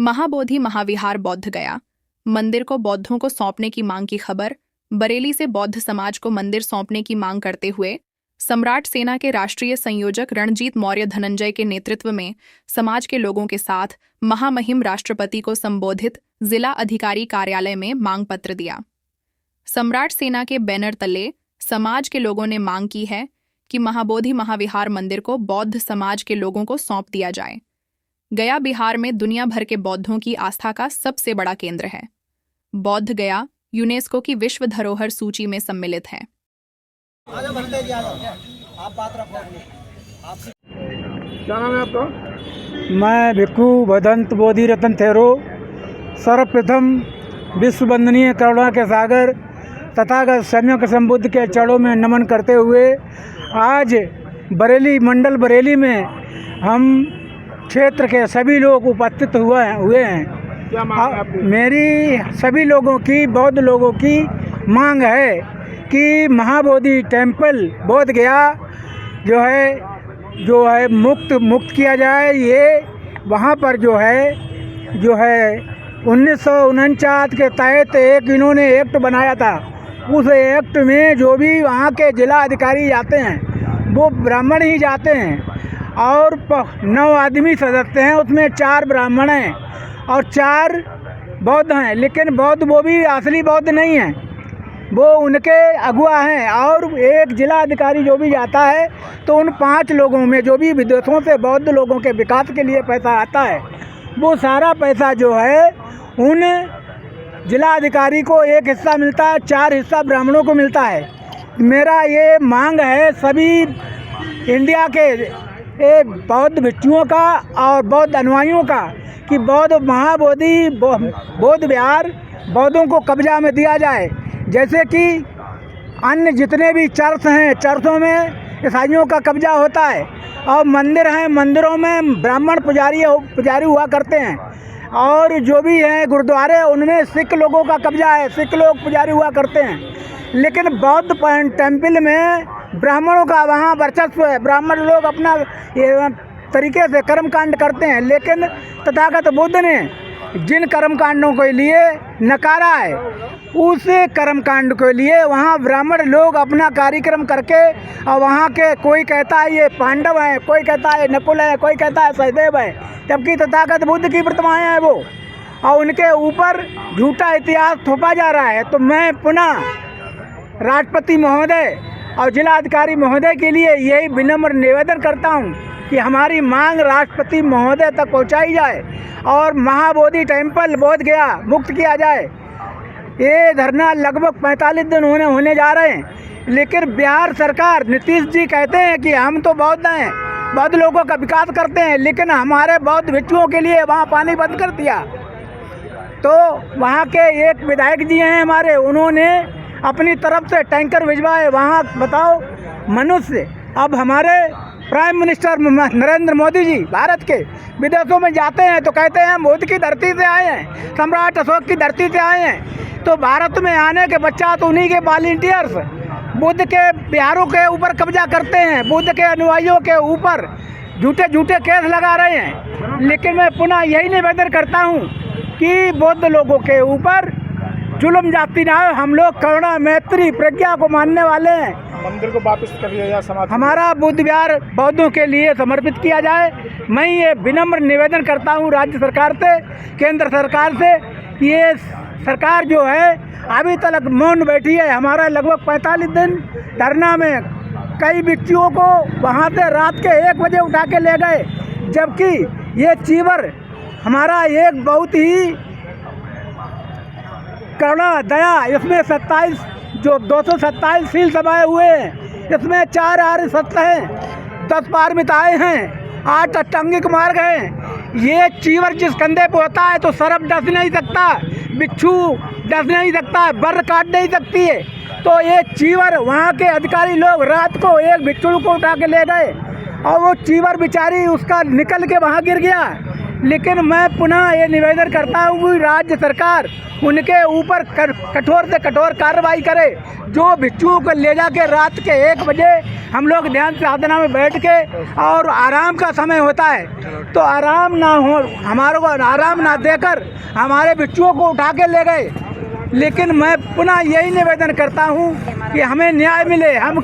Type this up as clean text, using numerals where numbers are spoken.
महाबोधि महाविहार बौद्ध गया मंदिर को बौद्धों को सौंपने की मांग की खबर। बरेली से बौद्ध समाज को मंदिर सौंपने की मांग करते हुए सम्राट सेना के राष्ट्रीय संयोजक रणजीत मौर्य धनंजय के नेतृत्व में समाज के लोगों के साथ महामहिम राष्ट्रपति को संबोधित जिला अधिकारी कार्यालय में मांग पत्र दिया। सम्राट सेना के बैनर तले समाज के लोगों ने मांग की है कि महाबोधि महाविहार मंदिर को बौद्ध समाज के लोगों को सौंप दिया जाए। गया बिहार में दुनिया भर के बौद्धों की आस्था का सबसे बड़ा केंद्र है। बौद्ध गया यूनेस्को की विश्व धरोहर सूची में सम्मिलित है। क्या नाम है आपका? मैं भिक्खु भदंत बोधि रतन थेरो सर्वप्रथम विश्व वंदनीय करुणा के सागर तथागत सम्यक संबुद्ध के चरणों में नमन करते हुए आज बरेली मंडल बरेली में हम क्षेत्र के सभी लोग उपस्थित हुए हैं। क्या मांग है आपकी? मेरी सभी लोगों की बौद्ध लोगों की मांग है कि महाबोधि टेम्पल बोध गया जो है मुक्त किया जाए। ये वहाँ पर जो है 1949 के तहत एक इन्होंने एक्ट बनाया था। उस एक्ट में जो भी वहाँ के जिला अधिकारी जाते हैं वो ब्राह्मण ही जाते हैं और 9 आदमी सदस्य हैं, उसमें 4 ब्राह्मण हैं और 4 बौद्ध हैं। लेकिन बौद्ध वो भी असली बौद्ध नहीं हैं, वो उनके अगुआ हैं। और एक जिला अधिकारी जो भी जाता है तो उन 5 लोगों में जो भी विदेशों से बौद्ध लोगों के विकास के लिए पैसा आता है वो सारा पैसा जो है उन जिला अधिकारी को एक हिस्सा मिलता है, 4 हिस्सा ब्राह्मणों को मिलता है। मेरा ये मांग है सभी इंडिया के बौद्ध भिक्षुओं का और बौद्ध अनुयायियों का कि बौद्ध महाबोधि बौद्ध विहार बौद्धों को कब्जा में दिया जाए। जैसे कि अन्य जितने भी चर्च हैं, चर्चों में ईसाइयों का कब्जा होता है और मंदिर हैं, मंदिरों में ब्राह्मण पुजारी हुआ करते हैं और जो भी हैं गुरुद्वारे उनमें सिख लोगों का कब्जा है, सिख लोग पुजारी हुआ करते हैं। लेकिन बौद्ध टेम्पल में ब्राह्मणों का वहाँ वर्चस्व है, ब्राह्मण लोग अपना तरीके से कर्मकांड करते हैं। लेकिन तथागत बुद्ध ने जिन कर्मकांडों के लिए नकारा है उस कर्मकांड के लिए वहाँ ब्राह्मण लोग अपना कार्यक्रम करके और वहाँ के कोई कहता है ये पांडव हैं, कोई कहता है नकुल है, कोई कहता है सहदेव है, जबकि तथागत बुद्ध की प्रतिमाएं हैं वो, और उनके ऊपर झूठा इतिहास थोपा जा रहा है। तो मैं पुनः राष्ट्रपति महोदय और जिलाधिकारी महोदय के लिए यही विनम्र निवेदन करता हूं कि हमारी मांग राष्ट्रपति महोदय तक पहुंचाई जाए और महाबोधि टेम्पल बोध गया मुक्त किया जाए। ये धरना लगभग 45 दिन होने जा रहे हैं। लेकिन बिहार सरकार नीतीश जी कहते हैं कि हम तो बौद्ध हैं, बौद्ध लोगों का विकास करते हैं, लेकिन हमारे बौद्ध भिक्षुओं के लिए वहाँ पानी बंद कर दिया। तो वहाँ के एक विधायक जी हैं हमारे, उन्होंने अपनी तरफ से टैंकर भिजवाए वहाँ। बताओ मनुष्य, अब हमारे प्राइम मिनिस्टर नरेंद्र मोदी जी भारत के विदेशों में जाते हैं तो कहते हैं हम बुद्ध की धरती से आए हैं, सम्राट अशोक की धरती से आए हैं। तो भारत में आने के पश्चात उन्हीं के वॉलंटियर्स बुद्ध के बिहारों के ऊपर कब्जा करते हैं, बुद्ध के अनुयायियों के ऊपर झूठे केस लगा रहे हैं। लेकिन मैं पुनः यही निवेदन करता हूँ कि बौद्ध लोगों के ऊपर जुल्म जाति ना हो। हम लोग करुणा मैत्री प्रज्ञा को मानने वाले हैं। मंदिर को वापस कर दिया जाए, समाधि हमारा बुद्ध विहार बौद्धों के लिए समर्पित किया जाए। मैं ये विनम्र निवेदन करता हूँ राज्य सरकार से, केंद्र सरकार से। ये सरकार जो है अभी तक मौन बैठी है। हमारा लगभग 45 दिन धरना में कई व्यक्तियों को वहाँ से रात के 1 बजे उठा के ले गए, जबकि ये चीवर हमारा एक बहुत ही करुणा दया, इसमें 227 सील दबाए हुए हैं, इसमें 4 आर्य सत्य हैं, 10 पारमिताएं हैं, 8 अष्टांगिक मार्ग हैं। ये चीवर जिस कंधे पे होता है तो सर्प डस नहीं सकता, बिच्छू डस नहीं सकता, बर्र काट नहीं सकती है। तो ये चीवर वहाँ के अधिकारी लोग रात को एक बिच्छू को उठा के ले गए और वो चीवर बेचारी उसका निकल के वहाँ गिर गया। लेकिन मैं पुनः ये निवेदन करता हूँ कि राज्य सरकार उनके ऊपर कठोर से कठोर कार्रवाई करे। जो भिक्षुओं को ले जाके रात के 1 बजे हम लोग ध्यान साधना में बैठ के, और आराम का समय होता है तो आराम ना हो, हमारे को आराम ना देकर हमारे भिक्षुओं को उठा के ले गए। लेकिन मैं पुनः यही निवेदन करता हूँ कि हमें न्याय मिले। हम